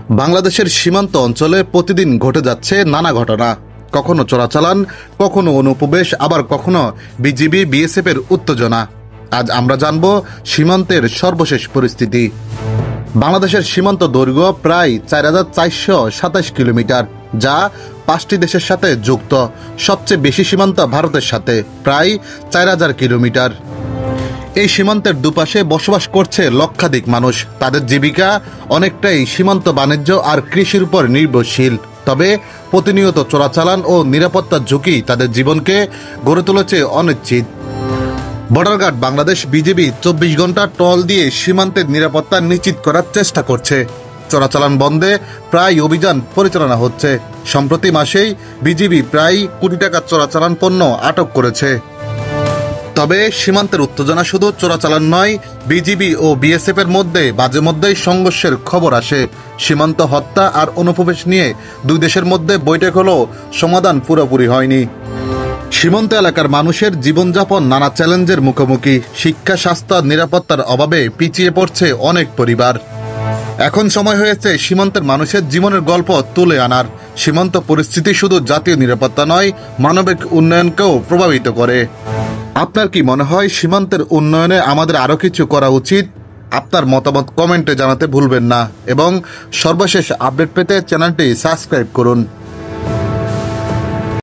বাংলাদেশের সীমান্ত অঞ্চলে প্রতিদিন ঘটে যাচ্ছে নানা ঘটনা। কখনো চোরাচালান, কখনো অনুপ্রবেশ, আবার কখনো বিজিবি বিএসএফ এর উত্তেজনা। আজ আমরা জানব সীমান্তের সর্বশেষ পরিস্থিতি। বাংলাদেশের সীমান্ত দৈর্ঘ্য প্রায় ৪,৪২৭ কিলোমিটার, যা ৫টি দেশের সাথে যুক্ত। সবচেয়ে বেশি সীমান্ত ভারতের সাথে, প্রায় ৪,০০০ কিলোমিটার। এই সীমান্তের দুপাশে বসবাস করছে লক্ষাধিক মানুষ। তাদের জীবিকা অনেকটাই সীমান্ত বাণিজ্য আর কৃষির উপর নির্ভরশীল। তবে প্রতিনিয়ত চোরাচালান ও নিরাপত্তার ঝুঁকি তাদের জীবনকে গড়ে তুলেছে অনিশ্চিত। বর্ডার গার্ড বাংলাদেশ বিজিবি ২৪ ঘন্টা টহল দিয়ে সীমান্তের নিরাপত্তা নিশ্চিত করার চেষ্টা করছে। চোরাচালান বন্ধে প্রায় অভিযান পরিচালনা হচ্ছে। সম্প্রতি মাসেই বিজিবি প্রায় কোটি টাকা চোরাচালান পণ্য আটক করেছে। তবে সীমান্তের উত্তেজনা শুধু চোরাচালান নয়, বিজিবি ও বিএসএফ এর মধ্যে মাঝে মধ্যেই সংঘর্ষের খবর আসে। সীমান্ত হত্যা আর অনুপ্রবেশ নিয়ে দুই দেশের মধ্যে বৈঠক হলেও সমাধান পুরোপুরি হয়নি। সীমান্ত এলাকার মানুষের জীবনযাপন নানা চ্যালেঞ্জের মুখোমুখি। শিক্ষা, স্বাস্থ্য আর নিরাপত্তার অভাবে পিছিয়ে পড়ছে অনেক পরিবার। এখন সময় হয়েছে সীমান্তের মানুষের জীবনের গল্প তুলে আনার। সীমান্ত পরিস্থিতি শুধু জাতীয় নিরাপত্তা নয়, মানবিক উন্নয়নকেও প্রভাবিত করে। আপনার কি মনে হয় সীমান্তের উন্নয়নে আমাদের আরও কিছু করা উচিত? আপনার মতামত কমেন্টে জানাতে ভুলবেন না এবং সর্বশেষ আপডেট পেতে চ্যানেলটি সাবস্ক্রাইব করুন।